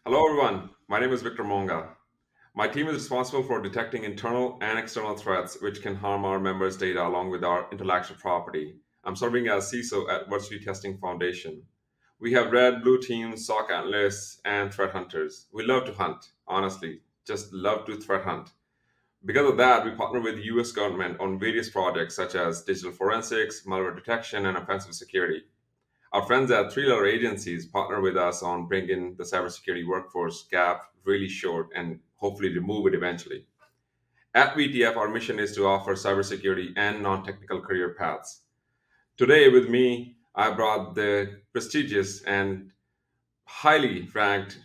Hello, everyone. My name is Victor Monga. My team is responsible for detecting internal and external threats which can harm our members' data along with our intellectual property. I'm serving as CISO at Virtually Testing Foundation. We have red, blue teams, SOC analysts, and threat hunters. We love to hunt, honestly, just love to threat hunt. Because of that, we partner with the US government on various projects such as digital forensics, malware detection, and offensive security. Our friends at three-letter agencies partner with us on bringing the cybersecurity workforce gap really short and hopefully remove it eventually. At VTF, our mission is to offer cybersecurity and non-technical career paths. Today, with me, I brought the prestigious and highly ranked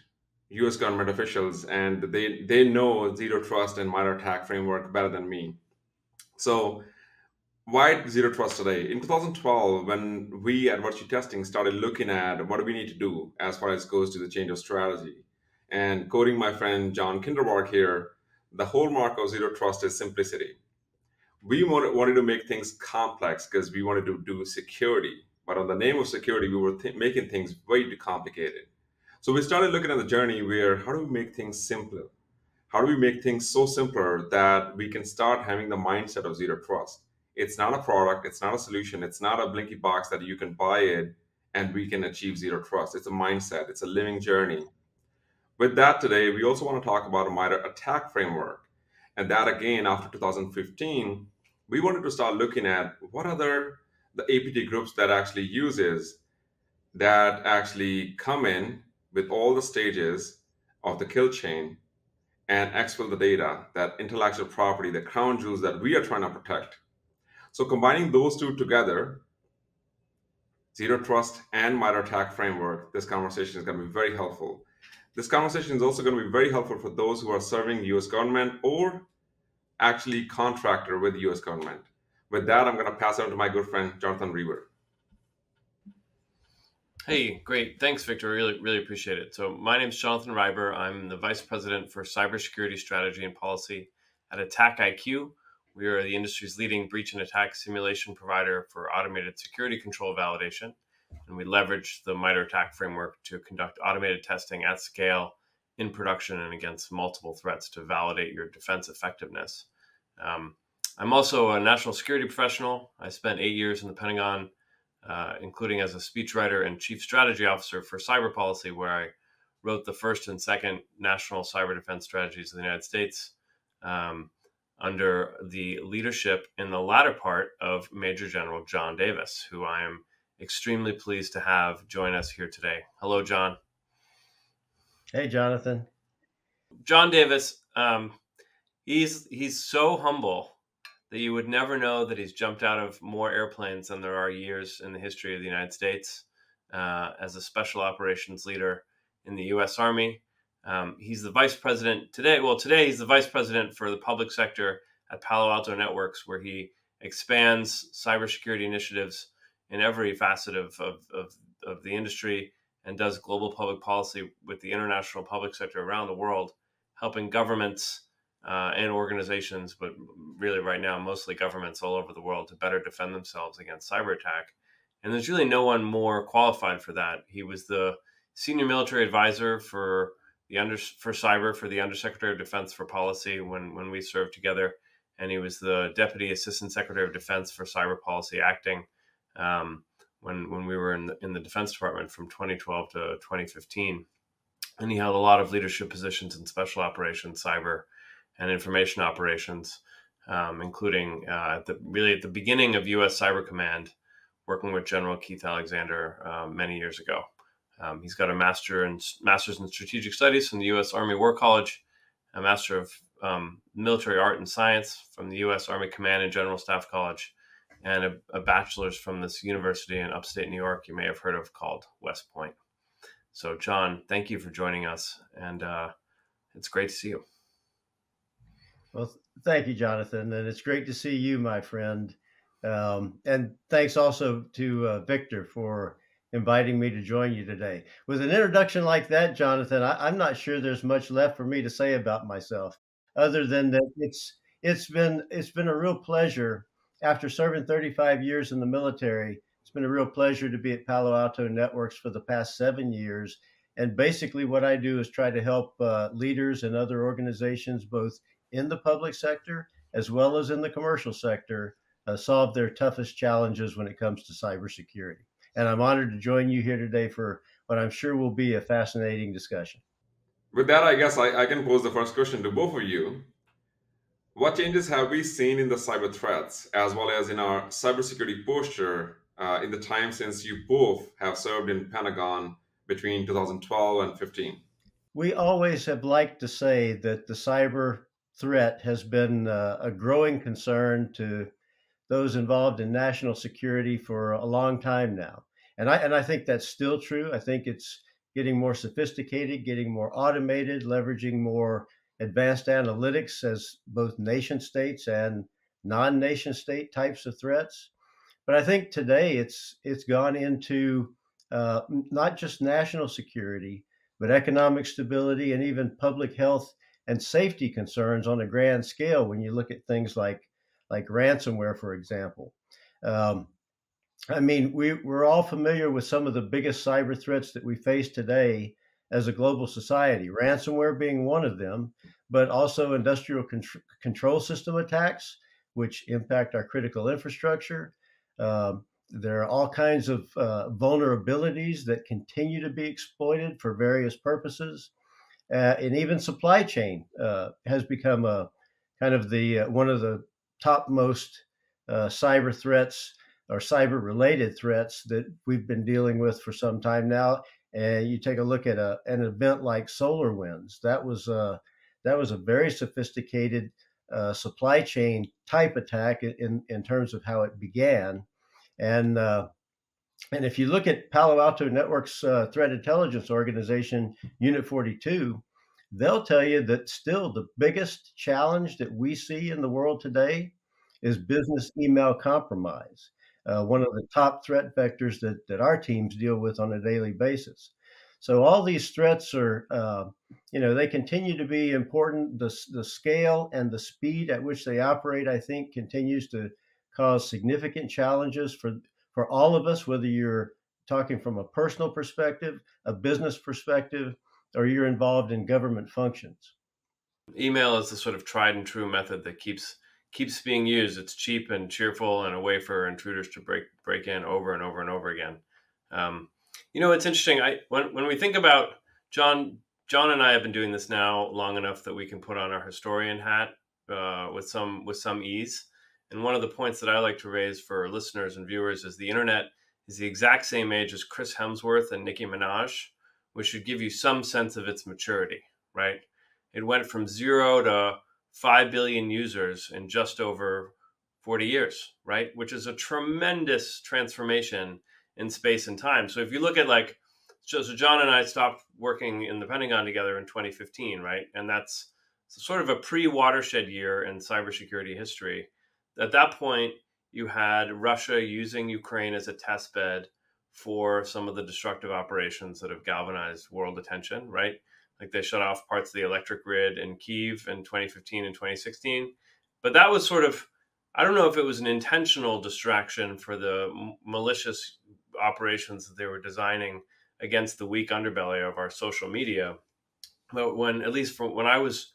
US government officials, and they know zero trust and MITRE attack framework better than me. So, why zero trust today? In 2012, when we at Virtue Testing started looking at what do we need to do as far as goes to the change of strategy, and quoting my friend John Kinderberg here, the hallmark of zero trust is simplicity. We wanted to make things complex because we wanted to do security, but on the name of security, we were making things way too complicated. So we started looking at the journey where how do we make things simpler? How do we make things so simpler that we can start having the mindset of zero trust? It's not a product, it's not a solution, it's not a blinky box that you can buy it and we can achieve zero trust. It's a mindset, it's a living journey. With that, today, we also want to talk about a MITRE attack framework. And that again, after 2015, we wanted to start looking at what other the APT groups that actually uses that actually come in with all the stages of the kill chain and exfil the data, that intellectual property, the crown jewels that we are trying to protect. So combining those two together, zero trust and MITRE attack framework, this conversation is going to be very helpful. This conversation is also going to be very helpful for those who are serving the US government or actually contractor with the US government. With that, I'm going to pass it on to my good friend, Jonathan Reber. Hey, great. Thanks, Victor. Really appreciate it. So my name is Jonathan Reiber. I'm the Vice President for Cybersecurity Strategy and Policy at ATT&CK. We are the industry's leading breach and attack simulation provider for automated security control validation. And we leverage the MITRE attack framework to conduct automated testing at scale in production and against multiple threats to validate your defense effectiveness. I'm also a national security professional. I spent 8 years in the Pentagon, including as a speechwriter and chief strategy officer for cyber policy, where I wrote the first and second national cyber defense strategies of the United States under the leadership in the latter part of Major General John Davis, who I am extremely pleased to have join us here today. Hello, John. Hey, Jonathan. John Davis, he's so humble that you would never know that he's jumped out of more airplanes than there are years in the history of the United States as a special operations leader in the U.S. Army. He's the vice president today. Well, today he's the vice president for the public sector at Palo Alto Networks, where he expands cybersecurity initiatives in every facet of the industry and does global public policy with the international public sector around the world, helping governments and organizations, but really right now, mostly governments all over the world, to better defend themselves against cyber attack. And there's really no one more qualified for that. He was the senior military advisor for cyber for the Undersecretary of Defense for Policy when we served together, and he was the Deputy Assistant Secretary of Defense for Cyber Policy Acting when we were in the Defense Department from 2012 to 2015. And he held a lot of leadership positions in special operations, cyber, and information operations, including at the beginning of U.S. Cyber Command, working with General Keith Alexander many years ago. He's got a master's in strategic studies from the U.S. Army War College, a master of military art and science from the U.S. Army Command and General Staff College, and a bachelor's from this university in upstate New York you may have heard of called West Point. So, John, thank you for joining us, and it's great to see you. Well, thank you, Jonathan. And it's great to see you, my friend. And thanks also to Victor for inviting me to join you today. With an introduction like that, Jonathan, I'm not sure there's much left for me to say about myself, other than that it's been a real pleasure after serving 35 years in the military. It's been a real pleasure to be at Palo Alto Networks for the past 7 years And basically, what I do is try to help leaders and other organizations, both in the public sector as well as in the commercial sector, solve their toughest challenges when it comes to cybersecurity. And I'm honored to join you here today for what I'm sure will be a fascinating discussion. With that, I guess I can pose the first question to both of you. What changes have we seen in the cyber threats as well as in our cybersecurity posture in the time since you both have served in Pentagon between 2012 and 15? We always have liked to say that the cyber threat has been a growing concern to those involved in national security for a long time now. And I think that's still true. I think it's getting more sophisticated, getting more automated, leveraging more advanced analytics as both nation states and non-nation state types of threats. But I think today it's gone into not just national security, but economic stability and even public health and safety concerns on a grand scale. When you look at things like ransomware, for example. Um, I mean, we're all familiar with some of the biggest cyber threats that we face today as a global society, ransomware being one of them, but also industrial control system attacks, which impact our critical infrastructure. There are all kinds of vulnerabilities that continue to be exploited for various purposes. And even supply chain has become a kind of the one of the topmost cyber threats or cyber related threats that we've been dealing with for some time now. And you take a look at an event like SolarWinds. That was a very sophisticated supply chain type attack in terms of how it began. And and if you look at Palo Alto Networks threat intelligence organization, Unit 42, they'll tell you that still the biggest challenge that we see in the world today is business email compromise, one of the top threat vectors that our teams deal with on a daily basis. So all these threats are, they continue to be important. The scale and the speed at which they operate, I think, continues to cause significant challenges for all of us, whether you're talking from a personal perspective, a business perspective, or you're involved in government functions. Email is the sort of tried and true method that keeps being used. It's cheap and cheerful and a way for intruders to break in over and over and over again. It's interesting. When we think about John and I have been doing this now long enough that we can put on our historian hat with some ease. And one of the points that I like to raise for listeners and viewers is the internet is the exact same age as Chris Hemsworth and Nicki Minaj, which should give you some sense of its maturity, right? It went from 0 to 5 billion users in just over 40 years, right? Which is a tremendous transformation in space and time. So if you look at so John and I stopped working in the Pentagon together in 2015, right? And that's sort of a pre-watershed year in cybersecurity history. At that point, you had Russia using Ukraine as a test bed for some of the destructive operations that have galvanized world attention, right? Like they shut off parts of the electric grid in Kyiv in 2015 and 2016. But that was sort of, I don't know if it was an intentional distraction for the malicious operations that they were designing against the weak underbelly of our social media. But at least when I was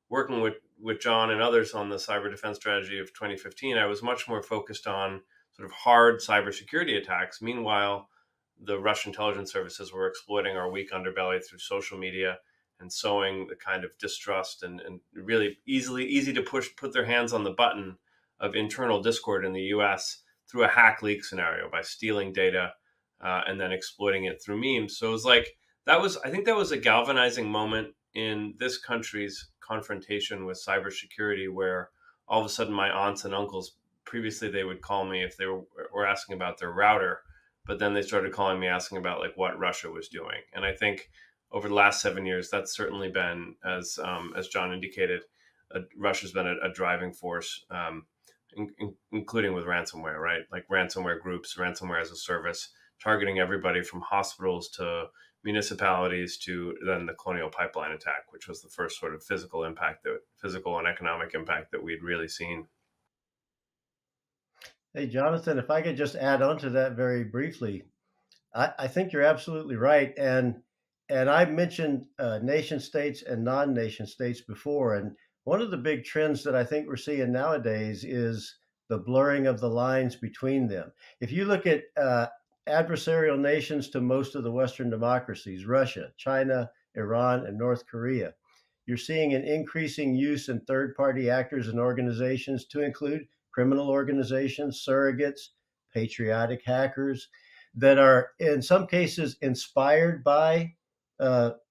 working with John and others on the cyber defense strategy of 2015, I was much more focused on sort of hard cybersecurity attacks. Meanwhile, the Russian intelligence services were exploiting our weak underbelly through social media and sowing the kind of distrust and really easy to put their hands on the button of internal discord in the U.S. through a hack leak scenario by stealing data and then exploiting it through memes. So it was like I think that was a galvanizing moment in this country's confrontation with cybersecurity, where all of a sudden my aunts and uncles, previously they would call me if they were asking about their router, but then they started calling me asking about what Russia was doing. And I think over the last 7 years, that's certainly been, as John indicated, Russia's been a driving force, including with ransomware, right? Like ransomware groups, ransomware as a service, targeting everybody from hospitals to municipalities to then the Colonial Pipeline attack, which was the first sort of physical and economic impact that we'd really seen. Hey, Jonathan, if I could just add on to that very briefly, I think you're absolutely right. And and I mentioned nation states and non-nation states before, and one of the big trends that I think we're seeing nowadays is the blurring of the lines between them. If you look at adversarial nations to most of the Western democracies, Russia, China, Iran, and North Korea, you're seeing an increasing use in third-party actors and organizations to include criminal organizations, surrogates, patriotic hackers that are in some cases inspired by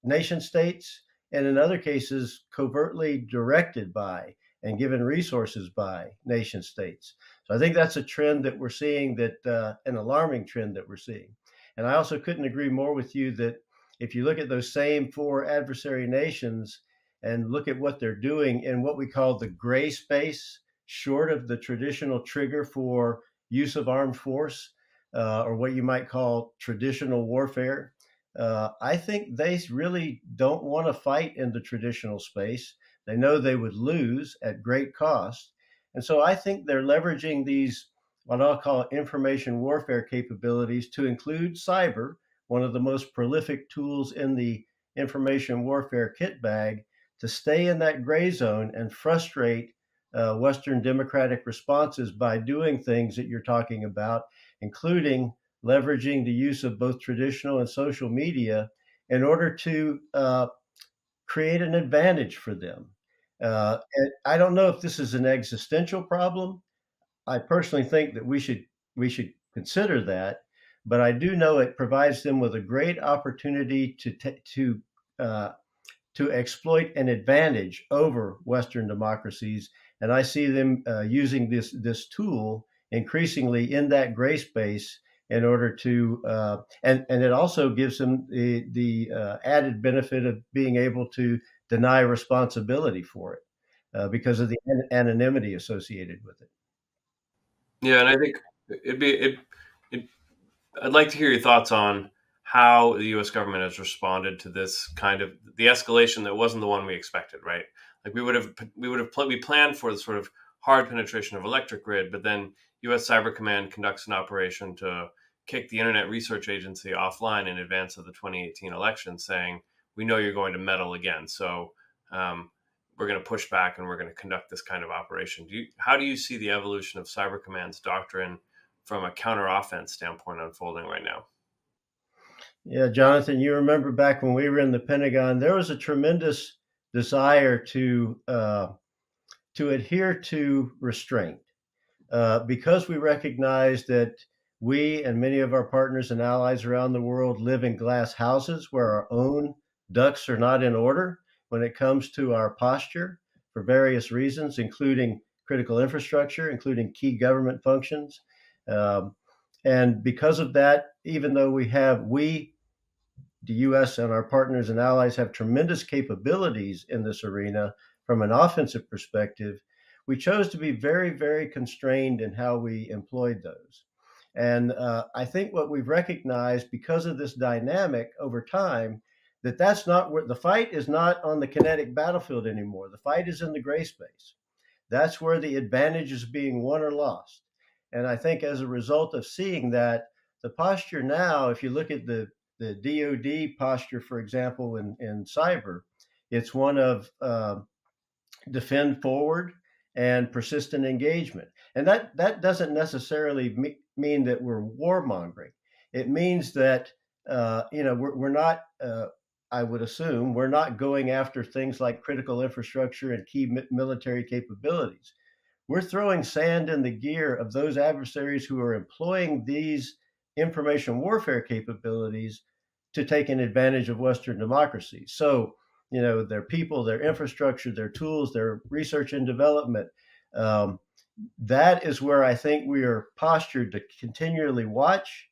nation states, and in other cases covertly directed by and given resources by nation states. So I think that's a trend that we're seeing, that an alarming trend that we're seeing. And I also couldn't agree more with you that if you look at those same four adversary nations and look at what they're doing in what we call the gray space, short of the traditional trigger for use of armed force, or what you might call traditional warfare, I think they really don't want to fight in the traditional space. They know they would lose at great cost. And so I think they're leveraging these, what I'll call information warfare capabilities, to include cyber, one of the most prolific tools in the information warfare kit bag, to stay in that gray zone and frustrate Western democratic responses by doing things that you're talking about, including leveraging the use of both traditional and social media in order to create an advantage for them. And I don't know if this is an existential problem. I personally think that we should consider that, but I do know it provides them with a great opportunity uh, to exploit an advantage over Western democracies, and I see them using this tool increasingly in that gray space in order to, and it also gives them the added benefit of being able to deny responsibility for it because of the anonymity associated with it. Yeah, and I think it'd be it, I'd like to hear your thoughts on how the U.S. government has responded to this kind of the escalation that wasn't the one we expected, right? Like we planned for the sort of hard penetration of electric grid, but then U.S. Cyber Command conducts an operation to kick the Internet Research Agency offline in advance of the 2018 election, saying we know you're going to meddle again, so we're going to push back and we're going to conduct this kind of operation. How do you see the evolution of Cyber Command's doctrine from a counter-offense standpoint unfolding right now? Yeah, Jonathan, you remember back when we were in the Pentagon, there was a tremendous desire to adhere to restraint because we recognize that we and many of our partners and allies around the world live in glass houses where our own ducks are not in order when it comes to our posture for various reasons, including critical infrastructure, including key government functions. Um, and because of that, even though the US and our partners and allies have tremendous capabilities in this arena from an offensive perspective, we chose to be very, very constrained in how we employed those. And I think what we've recognized because of this dynamic over time, that's not where the fight is, not on the kinetic battlefield anymore. The fight is in the gray space. That's where the advantage is being won or lost. And I think as a result of seeing that, the posture now, if you look at the DoD posture, for example, in cyber, it's one of defend forward and persistent engagement. And that doesn't necessarily mean that we're warmongering. It means that we're not. I would assume we're not going after things like critical infrastructure and key military capabilities. We're throwing sand in the gear of those adversaries who are employing these information warfare capabilities to take an advantage of Western democracy. So, their people, their infrastructure, their tools, their research and development. That is where I think we are postured to continually watch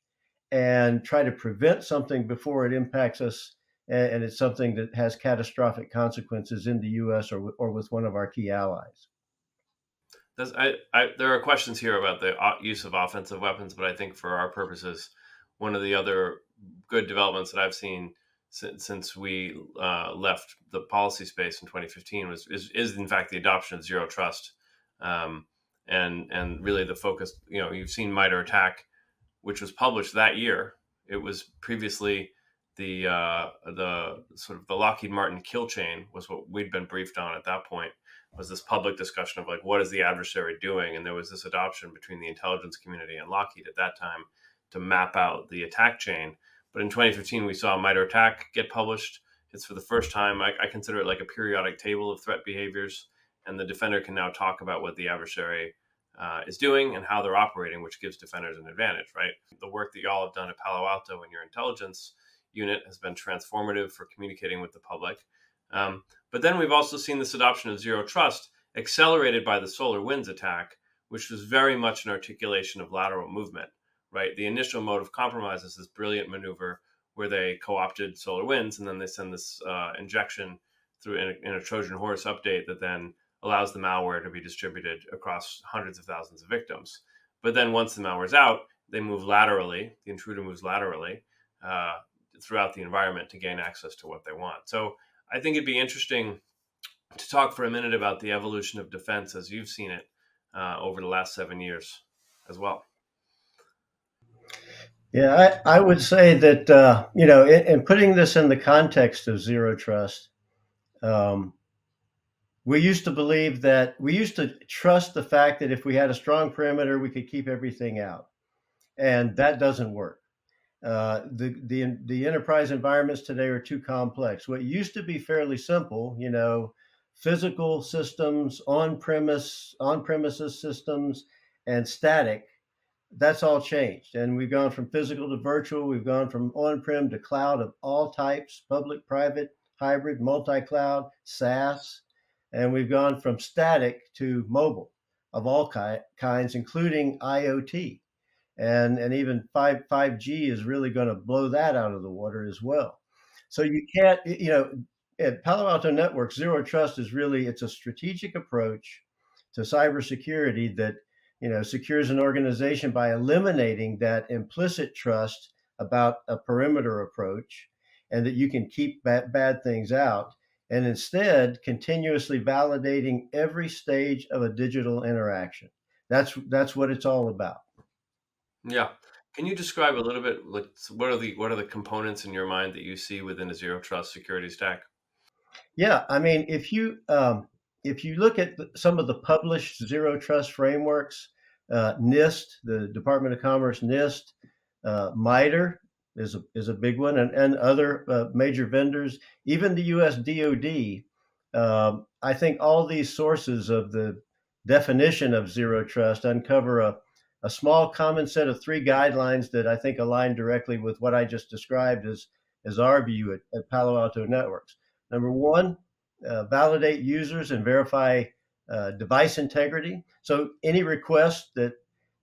and try to prevent something before it impacts us. And it's something that has catastrophic consequences in the U.S. or with one of our key allies. There are questions here about the use of offensive weapons, but I think for our purposes, one of the other good developments that I've seen since we left the policy space in 2015 is in fact the adoption of zero trust, and really the focus. You've seen MITRE ATT&CK, which was published that year. It was previously the sort of the Lockheed Martin kill chain was what we'd been briefed on at that point, was this public discussion of like, what is the adversary doing? And there was this adoption between the intelligence community and Lockheed at that time to map out the attack chain. But in 2015, we saw MITRE ATT&CK get published. It's for the first time. I consider it like a periodic table of threat behaviors, and the defender can now talk about what the adversary is doing and how they're operating, which gives defenders an advantage, right? The work that y'all have done at Palo Alto in your intelligence unit has been transformative for communicating with the public. But then we've also seen this adoption of zero trust accelerated by the SolarWinds attack, which was very much an articulation of lateral movement, right? The initial mode of compromise is this brilliant maneuver where they co-opted SolarWinds, and then they send this injection through in a Trojan horse update that then allows the malware to be distributed across hundreds of thousands of victims. But then once the malware's out, they move laterally, the intruder moves laterally throughout the environment to gain access to what they want. So I think it'd be interesting to talk for a minute about the evolution of defense as you've seen it over the last 7 years as well. Yeah, I would say that, in putting this in the context of zero trust, we used to trust the fact that if we had a strong perimeter, we could keep everything out. And that doesn't work. The enterprise environments today are too complex. What used to be fairly simple, physical systems, on-premises systems, and static, that's all changed. And we've gone from physical to virtual. We've gone from on-prem to cloud of all types, public, private, hybrid, multi-cloud, SaaS. And we've gone from static to mobile of all kinds, including IoT. And even 5G is really going to blow that out of the water as well. So you can't, at Palo Alto Networks, zero trust is really, it's a strategic approach to cybersecurity that, secures an organization by eliminating that implicit trust about a perimeter approach and that you can keep bad things out, and instead continuously validating every stage of a digital interaction. That's what it's all about. Yeah. Can you describe a little bit, like, what are the components in your mind that you see within a zero trust security stack? Yeah, I mean, if you look at some of the published zero trust frameworks, NIST, the Department of Commerce NIST, MITRE is a big one, and other major vendors, even the U.S. DoD. I think all these sources of the definition of zero trust uncover a small common set of 3 guidelines that I think align directly with what I just described as our view at Palo Alto Networks. Number 1, validate users and verify device integrity. So any request that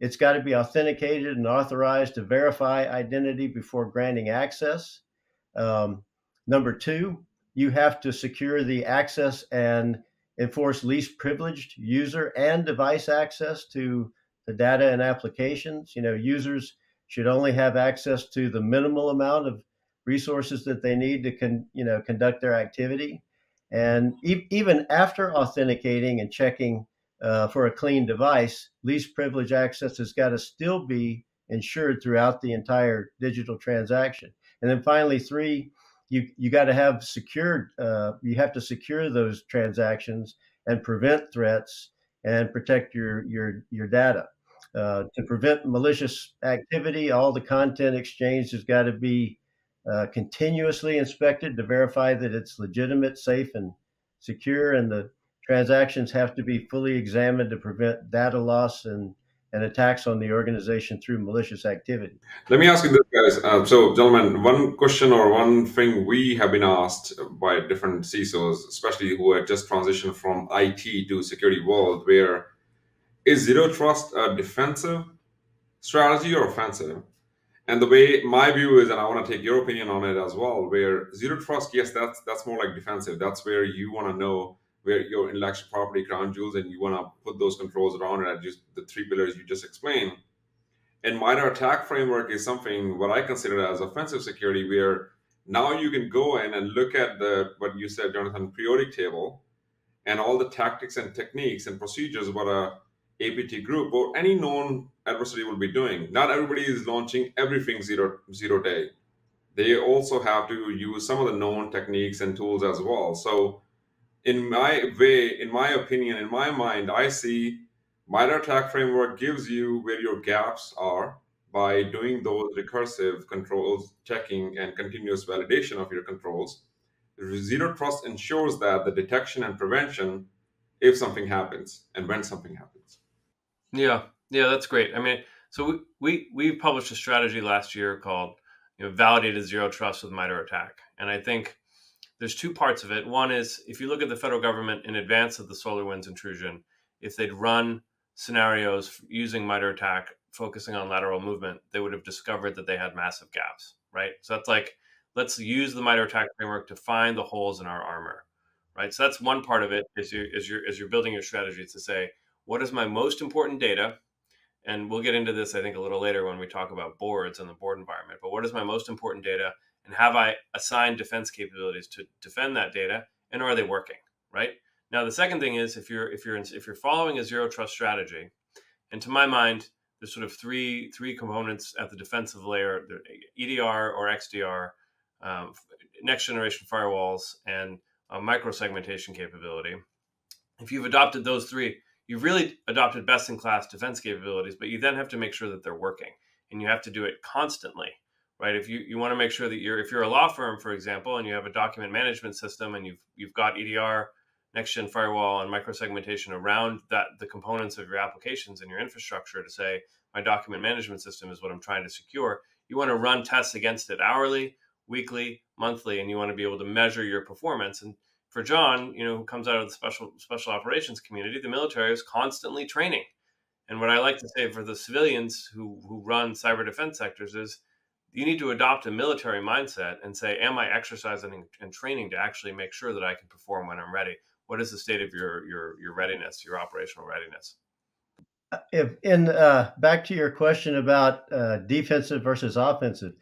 it's got to be authenticated and authorized to verify identity before granting access. Number 2, you have to secure the access and enforce least privileged user and device access to the data and applications. Users should only have access to the minimal amount of resources that they need to conduct their activity. And even after authenticating and checking for a clean device, least privilege access has got to still be ensured throughout the entire digital transaction. And then finally, 3, you got to have secured. You have to secure those transactions and prevent threats and protect your data. To prevent malicious activity, all the content exchanged has got to be continuously inspected to verify that it's legitimate, safe, and secure, and the transactions have to be fully examined to prevent data loss and attacks on the organization through malicious activity. Let me ask you this, guys. So, gentlemen, one question or one thing we have been asked by different CISOs, especially who had just transitioned from IT to security world, where is zero trust a defensive strategy or offensive? And the way my view is, and I want to take your opinion on it as well, where zero trust, yes, that's more like defensive. That's where you want to know where your intellectual property crown jewels, and you want to put those controls around it, just the 3 pillars you just explained. And MITRE ATT&CK framework is something what I consider as offensive security, where now you can go in and look at what you said, Jonathan, periodic table, and all the tactics and techniques and procedures what a APT group or any known adversary will be doing. Not everybody is launching everything zero day. they also have to use some of the known techniques and tools as well. So in my way, in my opinion, in my mind, I see MITRE attack framework gives you where your gaps are by doing those recursive controls, checking and continuous validation of your controls. Zero trust ensures that the detection and prevention if something happens and when something happens. Yeah, yeah, that's great. I mean, so we published a strategy last year called, validated zero trust with MITRE attack, and I think there's two parts of it. One is if you look at the federal government in advance of the SolarWinds intrusion, if they'd run scenarios using MITRE attack focusing on lateral movement, they would have discovered that they had massive gaps, right? So that's like, let's use the MITRE attack framework to find the holes in our armor, right? So that's one part of it. As you're building your strategy to say, what is my most important data? And we'll get into this, I think, a little later when we talk about boards and the board environment. But what is my most important data, and have I assigned defense capabilities to defend that data, and are they working? Right now, the second thing is if you're following a zero trust strategy, and to my mind, there's sort of three components at the defensive layer: EDR or XDR, um, next generation firewalls, and micro segmentation capability. If you've adopted those three, you've really adopted best in class defense capabilities, but you then have to make sure that they're working, and you have to do it constantly, right? If you want to make sure that if you're a law firm, for example, and you have a document management system and you've got EDR, next gen firewall, and microsegmentation around the components of your applications and your infrastructure to say, my document management system is what I'm trying to secure. You want to run tests against it hourly, weekly, monthly, and you want to be able to measure your performance. And for John, who comes out of the special operations community, the military is constantly training. And what I like to say for the civilians who run cyber defense sectors is, you need to adopt a military mindset and say, am I exercising and training to actually make sure that I can perform when I'm ready? What is the state of your readiness, your operational readiness? If in back to your question about defensive versus offensive,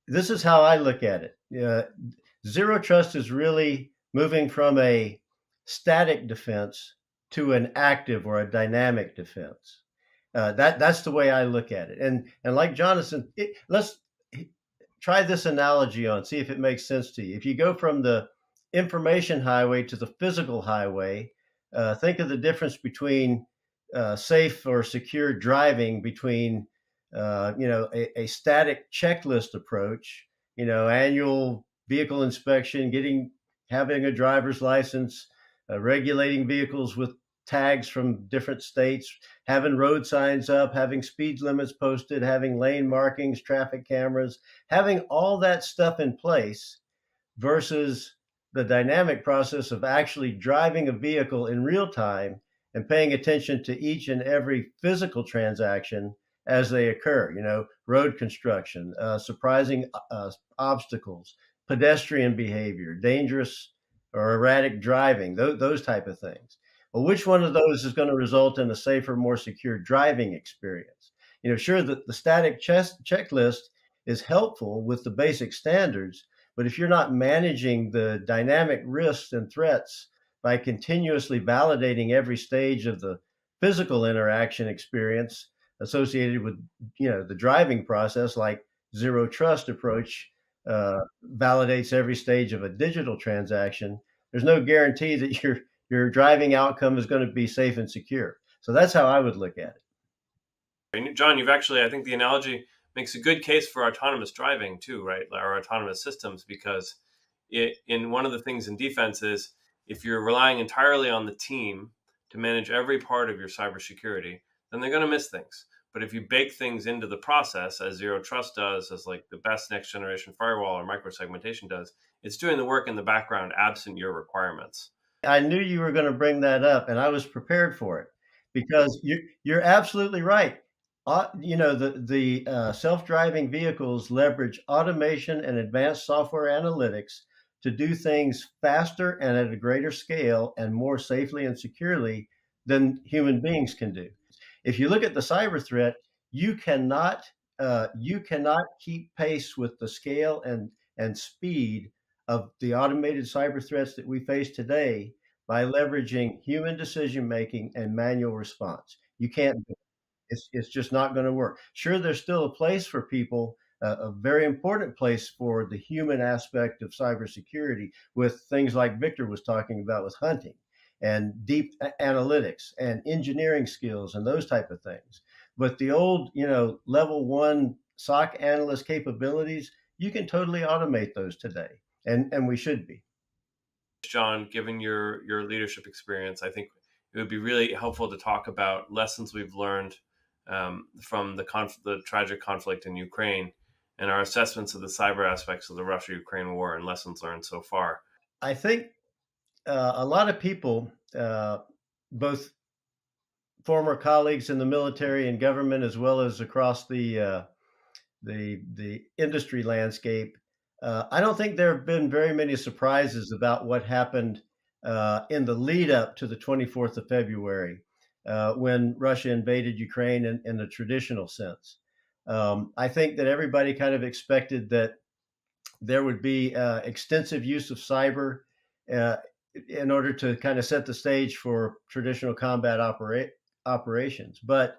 this is how I look at it. Zero trust is really moving from a static defense to an active or a dynamic defense. That's the way I look at it. And like Jonathan, let's try this analogy on, see if it makes sense to you. If you go from the information highway to the physical highway, think of the difference between safe or secure driving between a static checklist approach, annual vehicle inspection, having a driver's license, regulating vehicles with tags from different states, having road signs up, having speed limits posted, having lane markings, traffic cameras, having all that stuff in place versus the dynamic process of actually driving a vehicle in real time and paying attention to each and every physical transaction as they occur. Road construction, surprising obstacles, pedestrian behavior, dangerous or erratic driving, those type of things. Well, which one of those is going to result in a safer, more secure driving experience? Sure, the static checklist is helpful with the basic standards, but if you're not managing the dynamic risks and threats by continuously validating every stage of the physical interaction experience associated with the driving process, like zero trust approach validates every stage of a digital transaction, there's no guarantee that your driving outcome is going to be safe and secure. So that's how I would look at it. John, you've actually, I think the analogy makes a good case for autonomous driving too, right? Our autonomous systems, because in one of the things in defense is, if you're relying entirely on the team to manage every part of your cybersecurity, then they're going to miss things. But if you bake things into the process, as zero trust does, as like the best next generation firewall or microsegmentation does, it's doing the work in the background absent your requirements. I knew you were going to bring that up, and I was prepared for it because you're absolutely right. The self-driving vehicles leverage automation and advanced software analytics to do things faster and at a greater scale and more safely and securely than human beings can do. If you look at the cyber threat, you cannot keep pace with the scale and speed of the automated cyber threats that we face today by leveraging human decision making and manual response. You can't do it. It's just not going to work. Sure, there's still a place for people a very important place for the human aspect of cybersecurity, with things like Victor was talking about with hunting and deep analytics and engineering skills and those type of things. But the old, level one SOC analyst capabilities, you can totally automate those today, and we should be. John, given your leadership experience, I think it would be really helpful to talk about lessons we've learned from the tragic conflict in Ukraine and our assessments of the cyber aspects of the Russia-Ukraine war and lessons learned so far. I think a lot of people, both former colleagues in the military and government, as well as across the industry landscape, I don't think there have been very many surprises about what happened in the lead up to the 24th of February, when Russia invaded Ukraine in the traditional sense. I think that everybody kind of expected that there would be extensive use of cyber uh, in order to kind of set the stage for traditional combat operations. But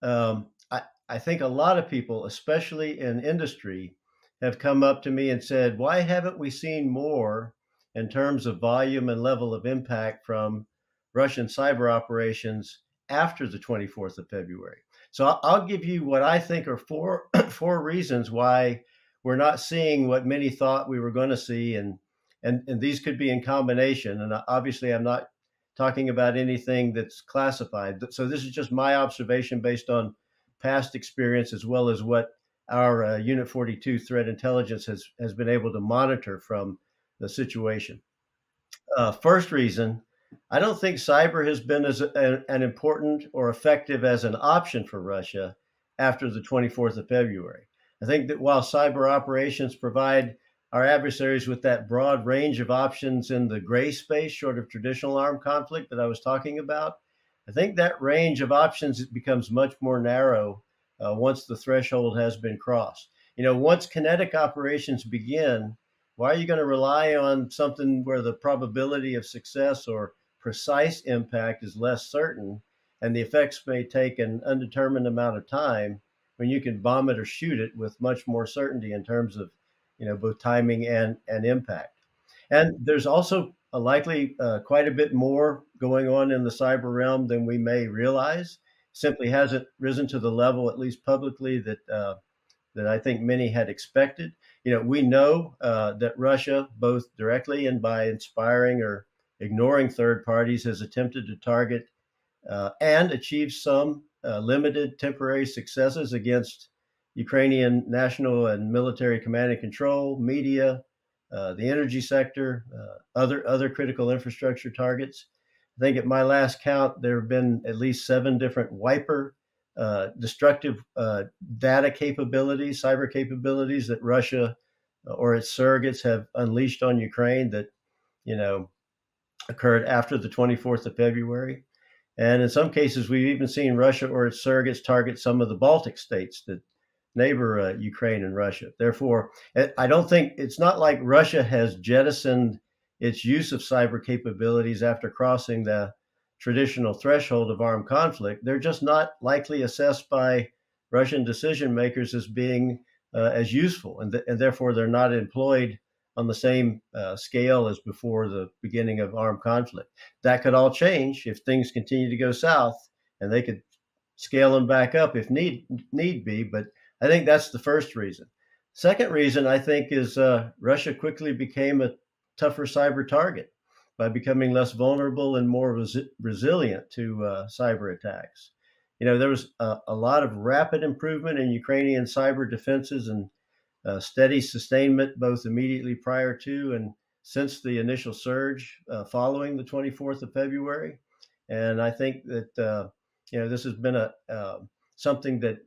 I think a lot of people, especially in industry, have come up to me and said, why haven't we seen more in terms of volume and level of impact from Russian cyber operations after the 24th of February? So I'll give you what I think are four reasons why we're not seeing what many thought we were going to see, and these could be in combination. And obviously, I'm not talking about anything that's classified. So this is just my observation based on past experience, as well as what our Unit 42 threat intelligence has been able to monitor from the situation. First reason, I don't think cyber has been an important or effective as an option for Russia after the 24th of February. I think that while cyber operations provide our adversaries with that broad range of options in the gray space, short of traditional armed conflict that I was talking about, I think that range of options becomes much more narrow once the threshold has been crossed. Once kinetic operations begin, why are you going to rely on something where the probability of success or precise impact is less certain, and the effects may take an undetermined amount of time, when you can bomb it or shoot it with much more certainty in terms of both timing and impact? And there's also likely quite a bit more going on in the cyber realm than we may realize. Simply hasn't risen to the level, at least publicly, that I think many had expected. We know that Russia, both directly and by inspiring or ignoring third parties, has attempted to target and achieve some limited temporary successes against Ukrainian national and military command and control, media, the energy sector, other critical infrastructure targets. I think at my last count, there have been at least 7 different wiper destructive data capabilities, cyber capabilities that Russia or its surrogates have unleashed on Ukraine that, occurred after the 24th of February. And in some cases, we've even seen Russia or its surrogates target some of the Baltic states that neighbor Ukraine and Russia. Therefore, I don't think it's not like Russia has jettisoned its use of cyber capabilities after crossing the traditional threshold of armed conflict. They're just not likely assessed by Russian decision makers as being as useful, and therefore they're not employed on the same scale as before the beginning of armed conflict. That could all change if things continue to go south, and they could scale them back up if need be. But I think that's the first reason. Second reason, I think, is Russia quickly became a tougher cyber target by becoming less vulnerable and more resilient to cyber attacks. There was a lot of rapid improvement in Ukrainian cyber defenses and steady sustainment, both immediately prior to and since the initial surge following the 24th of February. And I think that this has been something that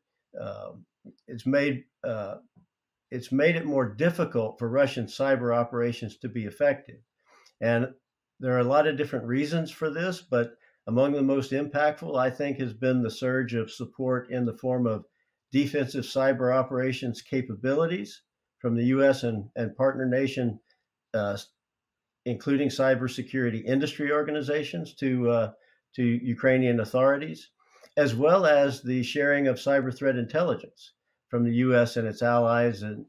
it's made it more difficult for Russian cyber operations to be effective. And there are a lot of different reasons for this, but among the most impactful, I think, has been the surge of support in the form of defensive cyber operations capabilities from the U.S. and partner nation, including cybersecurity industry organizations, to Ukrainian authorities, as well as the sharing of cyber threat intelligence. from the U.S. and its allies and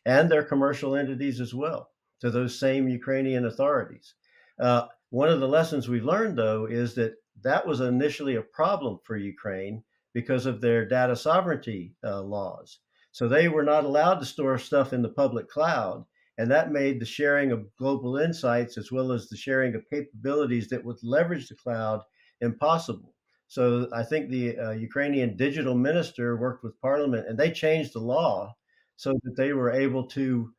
their commercial entities as well to those same Ukrainian authorities. One of the lessons we've learned, though, is that that was initially a problem for Ukraine because of their data sovereignty laws. So they were not allowed to store stuff in the public cloud. And that made the sharing of global insights as well as the sharing of capabilities that would leverage the cloud impossible. So I think the Ukrainian digital minister worked with parliament and they changed the law so that they were able to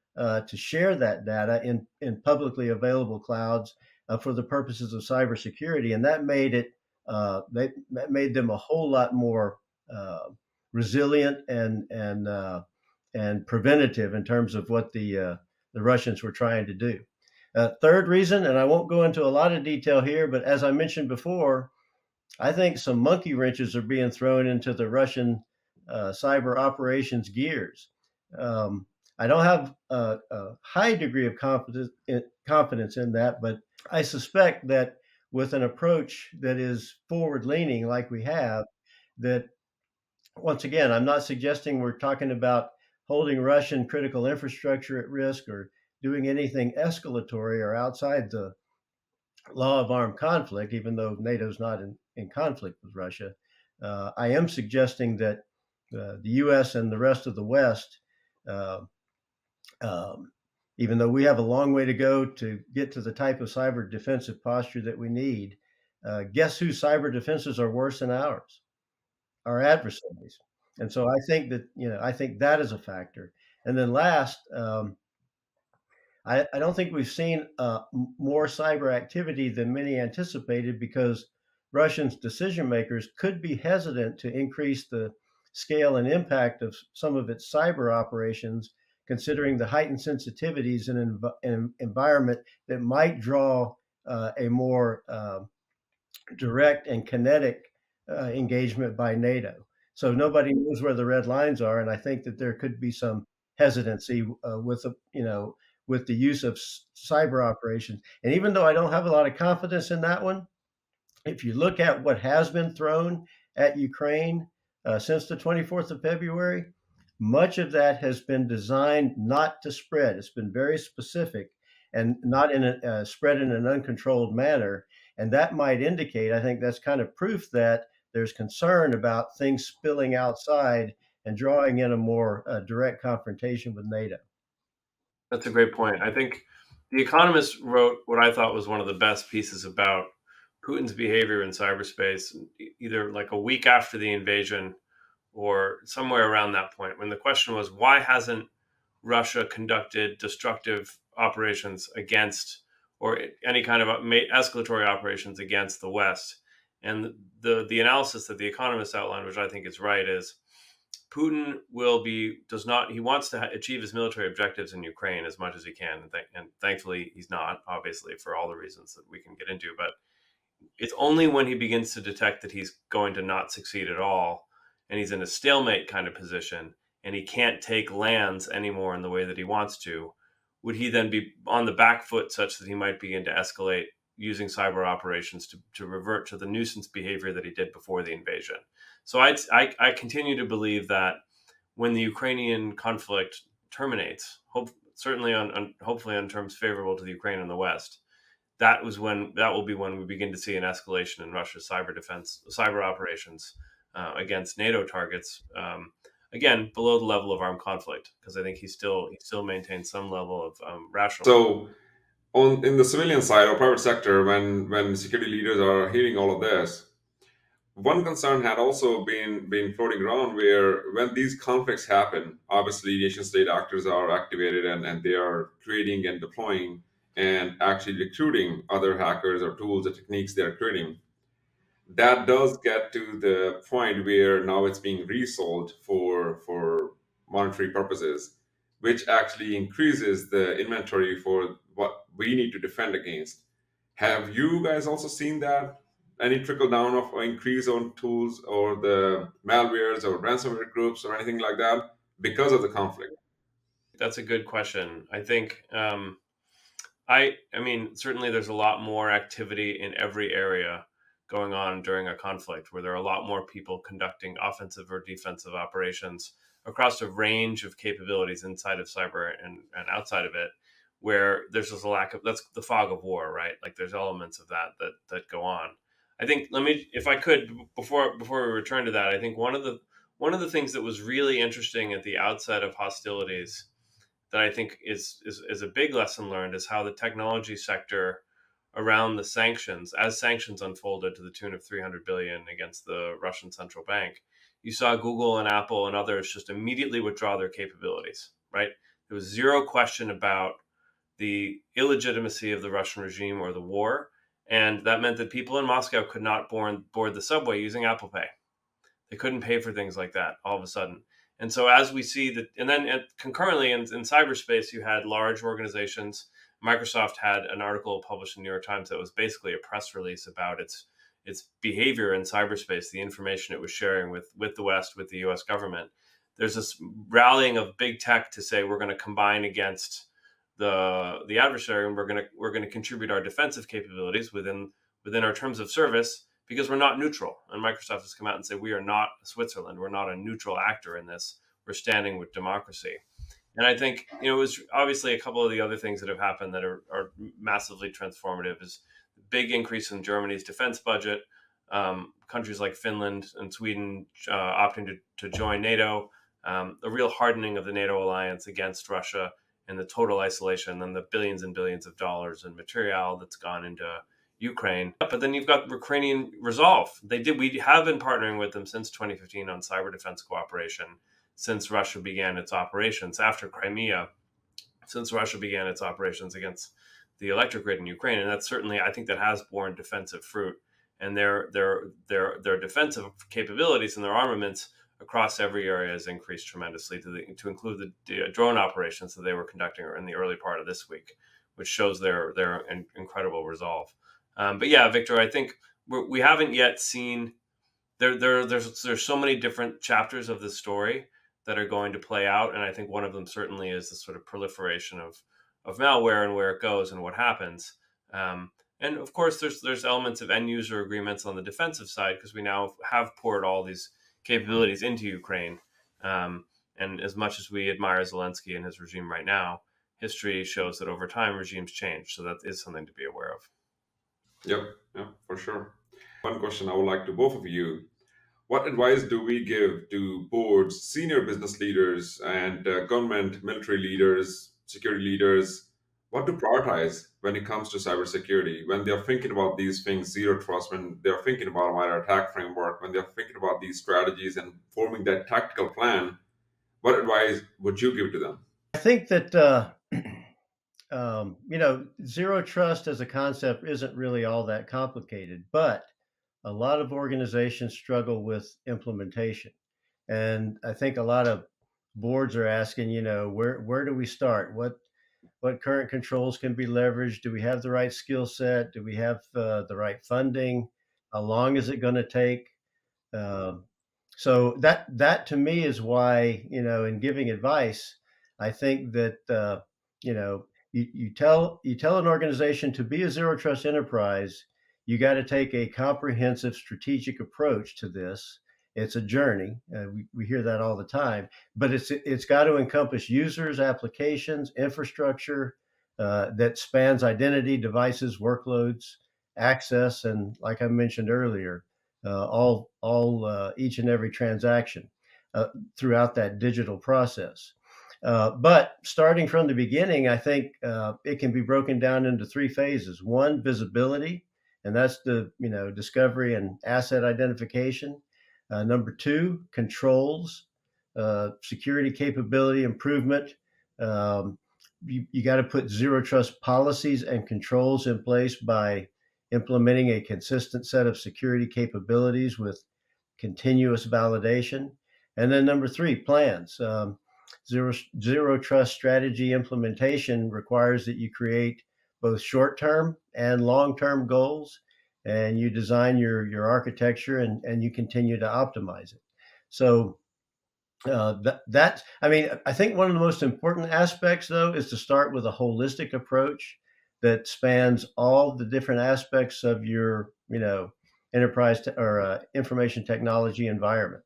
share that data in publicly available clouds for the purposes of cybersecurity. And that made that made them a whole lot more resilient and preventative in terms of what the Russians were trying to do. Third reason, and I won't go into a lot of detail here, but as I mentioned before, I think some monkey wrenches are being thrown into the Russian cyber operations gears. I don't have a high degree of confidence in that, but I suspect that with an approach that is forward leaning like we have, that once again, I'm not suggesting we're talking about holding Russian critical infrastructure at risk or doing anything escalatory or outside the law of armed conflict, even though NATO's not in conflict with Russia. I am suggesting that the US and the rest of the West, uh, even though we have a long way to go to get to the type of cyber defensive posture that we need, guess whose cyber defenses are worse than ours? Our adversaries. And so I think that, I think that is a factor. And then last, I don't think we've seen more cyber activity than many anticipated because Russians decision makers could be hesitant to increase the scale and impact of some of its cyber operations, considering the heightened sensitivities in an environment that might draw a more direct and kinetic engagement by NATO. So nobody knows where the red lines are, and I think that there could be some hesitancy with the use of cyber operations. And even though I don't have a lot of confidence in that one, if you look at what has been thrown at Ukraine since the 24th of February, much of that has been designed not to spread. It's been very specific and not spread in an uncontrolled manner. And that might indicate, I think that's kind of proof that there's concern about things spilling outside and drawing in a more direct confrontation with NATO. That's a great point. I think The Economist wrote what I thought was one of the best pieces about Putin's behavior in cyberspace, either like a week after the invasion or somewhere around that point, when the question was, why hasn't Russia conducted destructive operations against or any kind of escalatory operations against the West? And the analysis that The Economist outlined, which I think is right, is Putin he wants to achieve his military objectives in Ukraine as much as he can. And thankfully, he's not, obviously, for all the reasons that we can get into. But it's only when he begins to detect that he's going to not succeed at all, and he's in a stalemate kind of position, and he can't take lands anymore in the way that he wants to, would he then be on the back foot such that he might begin to escalate using cyber operations to revert to the nuisance behavior that he did before the invasion. So I continue to believe that when the Ukrainian conflict terminates, hopefully on terms favorable to the Ukraine and the West, that will be when we begin to see an escalation in Russia's cyber operations against NATO targets. Again, below the level of armed conflict, because I think he still maintains some level of rational. So, in the civilian side or private sector, when security leaders are hearing all of this, one concern had also been floating around where when these conflicts happen, obviously nation state actors are activated and they are creating and deploying and actually recruiting other hackers or tools or techniques they're creating. That does get to the point where now it's being resold for monetary purposes, which actually increases the inventory for what we need to defend against. Have you guys also seen that? Any trickle down of increase on tools or the malwares or ransomware groups or anything like that because of the conflict? That's a good question. I think I mean certainly there's a lot more activity in every area going on during a conflict, where there are a lot more people conducting offensive or defensive operations across a range of capabilities inside of cyber and outside of it, where there's just a lack of, that's the fog of war, right? Like there's elements of that go on. I think, let me, if I could, before we return to that, I think one of the things that was really interesting at the outset of hostilities that I think is a big lesson learned is how the technology sector around the sanctions, as sanctions unfolded to the tune of 300 billion against the Russian central bank, you saw Google and Apple and others just immediately withdraw their capabilities, right? There was zero question about the illegitimacy of the Russian regime or the war. And that meant that people in Moscow could not board the subway using Apple Pay. They couldn't pay for things like that all of a sudden. And so as we see that, and then concurrently in cyberspace, you had large organizations. Microsoft had an article published in the New York Times that was basically a press release about its behavior in cyberspace, the information it was sharing with the West, with the US government. There's this rallying of big tech to say we're going to combine against the adversary, and we're going to contribute our defensive capabilities within our terms of service, because we're not neutral. And Microsoft has come out and said, we are not Switzerland. We're not a neutral actor in this. We're standing with democracy. And I think, it was obviously a couple of the other things that have happened that are massively transformative is the big increase in Germany's defense budget, countries like Finland and Sweden opting to join NATO, a real hardening of the NATO alliance against Russia, and the total isolation, and the billions and billions of dollars in material that's gone into Ukraine. But then you've got Ukrainian resolve. We have been partnering with them since 2015 on cyber defense cooperation, since Russia began its operations after Crimea, since Russia began its operations against the electric grid in Ukraine. And that's certainly, I think, that has borne defensive fruit. And their defensive capabilities and their armaments across every area has increased tremendously, to include the drone operations that they were conducting in the early part of this week, which shows their incredible resolve. But yeah, Victor, I think we haven't yet seen, there's so many different chapters of this story that are going to play out, and I think one of them certainly is the sort of proliferation of malware and where it goes and what happens. And of course, there's elements of end user agreements on the defensive side, because we now have poured all these capabilities into Ukraine. And as much as we admire Zelensky and his regime right now, history shows that over time regimes change. So that is something to be aware of. Yep, for sure. One question I would like to both of you. What advice do we give to boards, senior business leaders, and government, military leaders, security leaders, what to prioritize when it comes to cybersecurity, when they're thinking about these things, zero trust, when they're thinking about a MITRE attack framework, when they're thinking about these strategies and forming that tactical plan? What advice would you give to them? I think that zero trust as a concept isn't really all that complicated, but a lot of organizations struggle with implementation. And I think a lot of boards are asking, where do we start? What current controls can be leveraged? Do we have the right skill set? Do we have the right funding? How long is it going to take? So that to me is why, in giving advice, I think that you tell an organization to be a zero trust enterprise, you got to take a comprehensive strategic approach to this. It's a journey. We hear that all the time, but it's got to encompass users, applications, infrastructure that spans identity, devices, workloads, access, and like I mentioned earlier, all each and every transaction throughout that digital process. But starting from the beginning, I think it can be broken down into three phases. One, visibility, and that's the discovery and asset identification. Number two, controls, security capability improvement. You got to put zero trust policies and controls in place by implementing a consistent set of security capabilities with continuous validation. And then number three, plans. Zero trust strategy implementation requires that you create both short-term and long-term goals, and you design your architecture and you continue to optimize it. So I think one of the most important aspects, though, is to start with a holistic approach that spans all the different aspects of your information technology environment?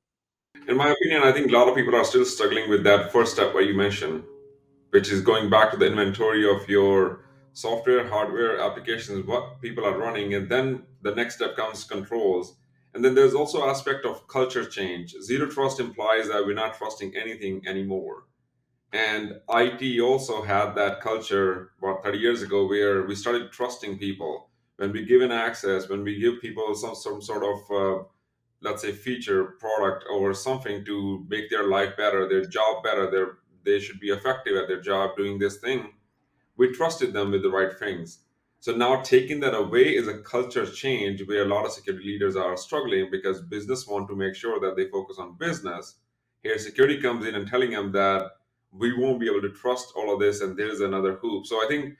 In my opinion, I think a lot of people are still struggling with that first step what you mentioned, which is going back to the inventory of your software, hardware, applications, what people are running, and then the next step comes controls. And then there's also aspect of culture change. Zero trust implies that we're not trusting anything anymore. And IT also had that culture about 30 years ago where we started trusting people. When we give an access, when we give people some sort of, let's say, feature, product, or something to make their life better, their job better, they should be effective at their job doing this thing, we trusted them with the right things. So now taking that away is a culture change where a lot of security leaders are struggling because business want to make sure that they focus on business. Here, security comes in and telling them that we won't be able to trust all of this, and there's another hoop. So I think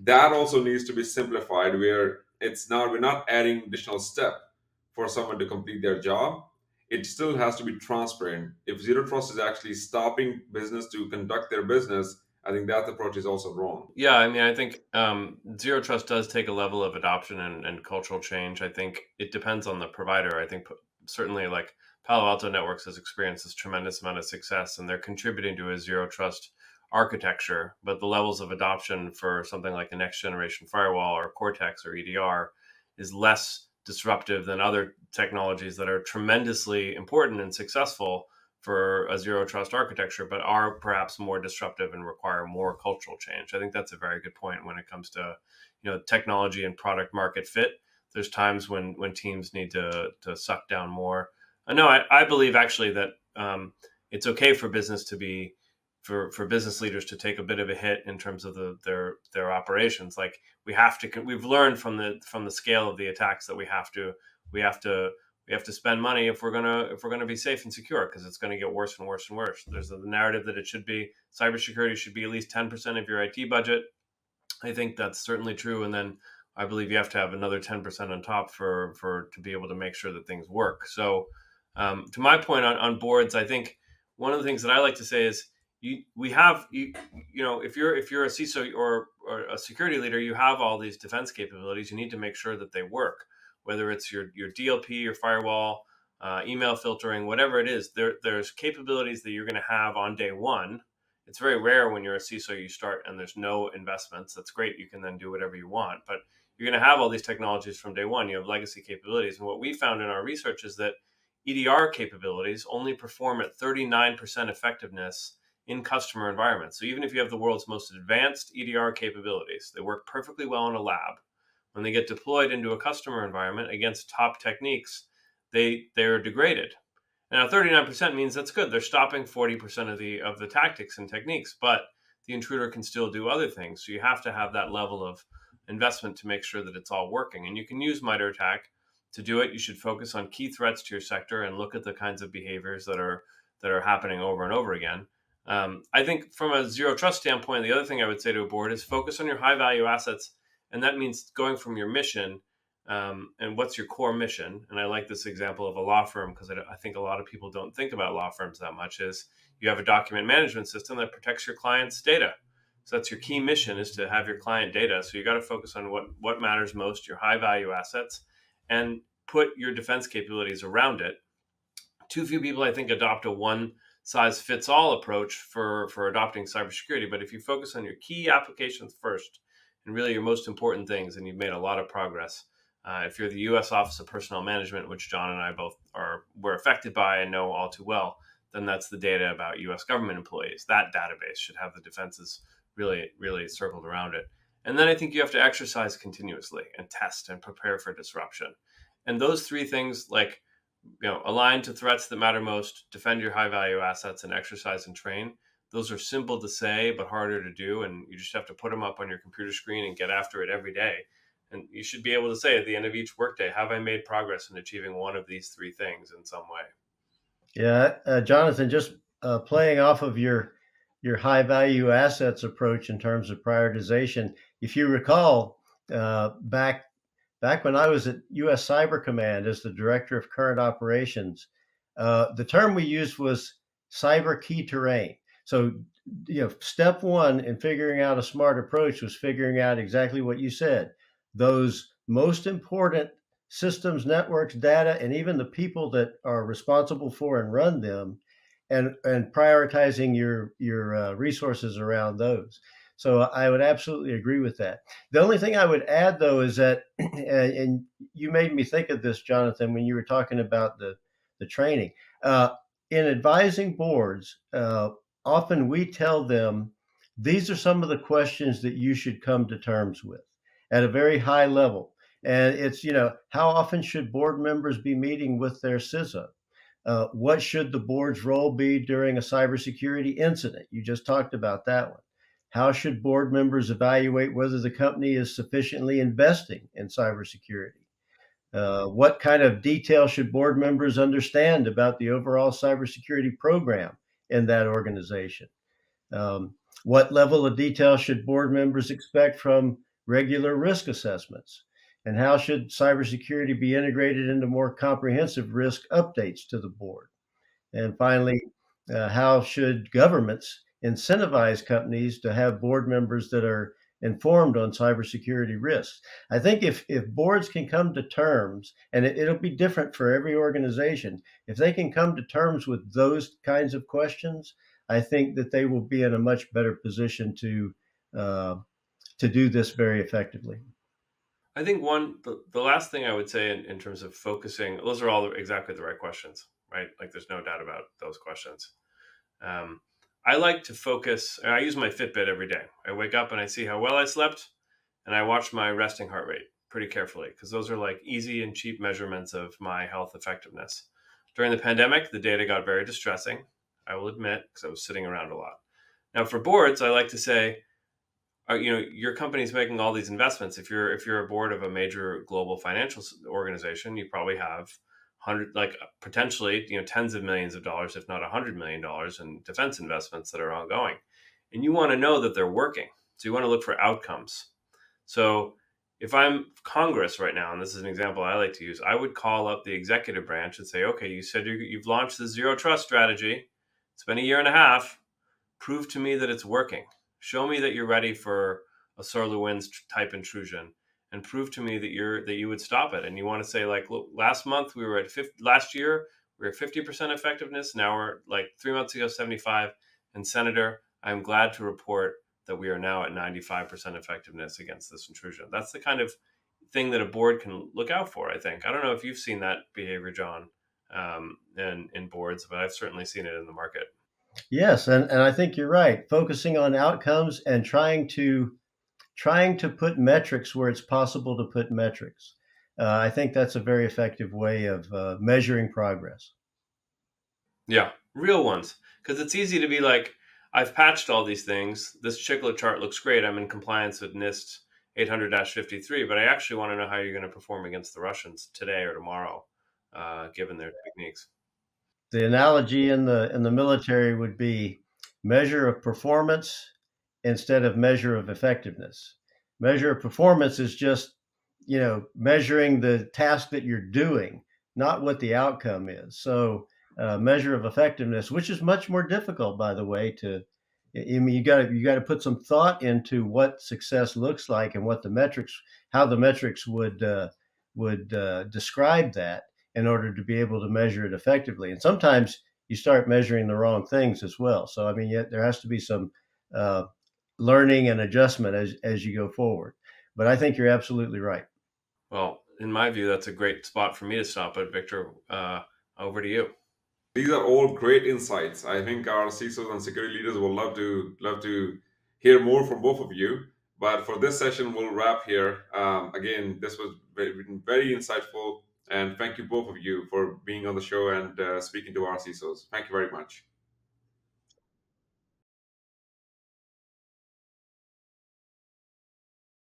that also needs to be simplified, where we're not adding additional step for someone to complete their job. It still has to be transparent. If zero trust is actually stopping business to conduct their business, I think that approach is also wrong. Yeah, I mean, I think zero trust does take a level of adoption and cultural change. I think it depends on the provider. I think certainly like Palo Alto Networks has experienced this tremendous amount of success, and they're contributing to a zero trust architecture. But the levels of adoption for something like a next generation firewall or Cortex or EDR is less disruptive than other technologies that are tremendously important and successful for a zero trust architecture, but are perhaps more disruptive and require more cultural change. I think that's a very good point when it comes to, technology and product market fit. There's times when teams need to suck down more. No, I believe actually that it's okay for business to be for business leaders to take a bit of a hit in terms of their operations. Like we've learned from the scale of the attacks that we have to spend money if we're gonna be safe and secure, because it's going to get worse and worse and worse. There's the narrative that cybersecurity should be at least 10% of your IT budget. I think that's certainly true, and then I believe you have to have another 10% on top for to be able to make sure that things work. So, to my point on boards, I think one of the things that I like to say is if you're a CISO or a security leader, you have all these defense capabilities. You need to make sure that they work, whether it's your DLP, your firewall, email filtering, whatever it is. There's capabilities that you're going to have on day one. It's very rare when you're a CISO, you start and there's no investments. That's great. You can then do whatever you want, but you're going to have all these technologies from day one. You have legacy capabilities. And what we found in our research is that EDR capabilities only perform at 39% effectiveness in customer environments. So even if you have the world's most advanced EDR capabilities, they work perfectly well in a lab. When they get deployed into a customer environment against top techniques, they're degraded. Now, 39% means that's good. They're stopping 40% of the tactics and techniques, but the intruder can still do other things. So you have to have that level of investment to make sure that it's all working. And you can use MITRE ATT&CK to do it. You should focus on key threats to your sector and look at the kinds of behaviors that are happening over and over again. I think from a zero trust standpoint, the other thing I would say to a board is focus on your high value assets. And that means going from your mission and what's your core mission. And I like this example of a law firm because I think a lot of people don't think about law firms that much. Is you have a document management system that protects your client's data. So that's your key mission, is to have your client data. So you got to focus on what matters most, your high value assets, and put your defense capabilities around it. Too few people, I think, adopt a one size fits all approach for adopting cybersecurity. But if you focus on your key applications first and really your most important things, and you've made a lot of progress. If you're the U.S. Office of Personnel Management, which John and I both were affected by and know all too well, then that's the data about U.S. government employees. That database should have the defenses really, really circled around it. And then I think you have to exercise continuously and test and prepare for disruption. And those three things, like, align to threats that matter most, defend your high value assets, and exercise and train. Those are simple to say, but harder to do. And you just have to put them up on your computer screen and get after it every day. And you should be able to say at the end of each workday, have I made progress in achieving one of these three things in some way? Yeah, Jonathan, just playing off of your high value assets approach in terms of prioritization. If you recall, back when I was at U.S. Cyber Command as the director of current operations, the term we used was cyber key terrain. So, step one in figuring out a smart approach was figuring out exactly what you said. Those most important systems, networks, data, and even the people that are responsible for and run them, and prioritizing your resources around those. So I would absolutely agree with that. The only thing I would add, though, is that, and you made me think of this, Jonathan, when you were talking about the training. In advising boards, often we tell them these are some of the questions that you should come to terms with at a very high level. And it's, how often should board members be meeting with their CISO? What should the board's role be during a cybersecurity incident? You just talked about that one. How should board members evaluate whether the company is sufficiently investing in cybersecurity? What kind of detail should board members understand about the overall cybersecurity program in that organization? Um, what level of detail should board members expect from regular risk assessments? And how should cybersecurity be integrated into more comprehensive risk updates to the board? And finally, how should governments incentivize companies to have board members that are informed on cybersecurity risks? I think if boards can come to terms, and it'll be different for every organization, if they can come to terms with those kinds of questions, I think that they will be in a much better position uh, to do this very effectively. I think the last thing I would say in terms of focusing, those are all exactly the right questions, right? Like there's no doubt about those questions. Um, I like to focus. I use my Fitbit every day. I wake up and I see how well I slept, and I watch my resting heart rate pretty carefully because those are like easy and cheap measurements of my health effectiveness. During the pandemic, the data got very distressing. I will admit, because I was sitting around a lot. Now, for boards, I like to say, your company's making all these investments. If you're a board of a major global financial organization, you probably have potentially tens of millions of dollars, if not $100 million in defense investments that are ongoing, and you want to know that they're working. So you want to look for outcomes. So if I'm Congress right now, and this is an example I like to use, I would call up the executive branch and say, okay, you said you've launched the zero trust strategy. It's been a year and a half. Prove to me that it's working. Show me that you're ready for a SolarWinds type intrusion, and prove to me that you would stop it. And you want to say, like, look, last month we were at 50, last year we were at 50% effectiveness. Now we're like 3 months ago 75. And Senator, I'm glad to report that we are now at 95% effectiveness against this intrusion. That's the kind of thing that a board can look out for, I think. I don't know if you've seen that behavior, John, in boards, but I've certainly seen it in the market. Yes, and I think you're right. Focusing on outcomes and trying to put metrics where it's possible to put metrics. I think that's a very effective way of measuring progress. Yeah, real ones. Because it's easy to be like, I've patched all these things. This Chiclet chart looks great. I'm in compliance with NIST 800-53, but I actually want to know how you're going to perform against the Russians today or tomorrow, given their techniques. The analogy in the military would be measure of performance instead of measure of effectiveness. Measure of performance is just, measuring the task that you're doing, not what the outcome is. So, measure of effectiveness, which is much more difficult, by the way, I mean, you got to put some thought into what success looks like and how the metrics would describe that in order to be able to measure it effectively. And sometimes you start measuring the wrong things as well. So, I mean, yet there has to be some uh, learning and adjustment as you go forward. But I think you're absolutely right. Well, in my view, that's a great spot for me to stop. But Victor, over to you. These are all great insights. I think our CISOs and security leaders will love to hear more from both of you. But for this session, we'll wrap here. Again, this was very insightful, and thank you both of you for being on the show and speaking to our CISOs. Thank you very much.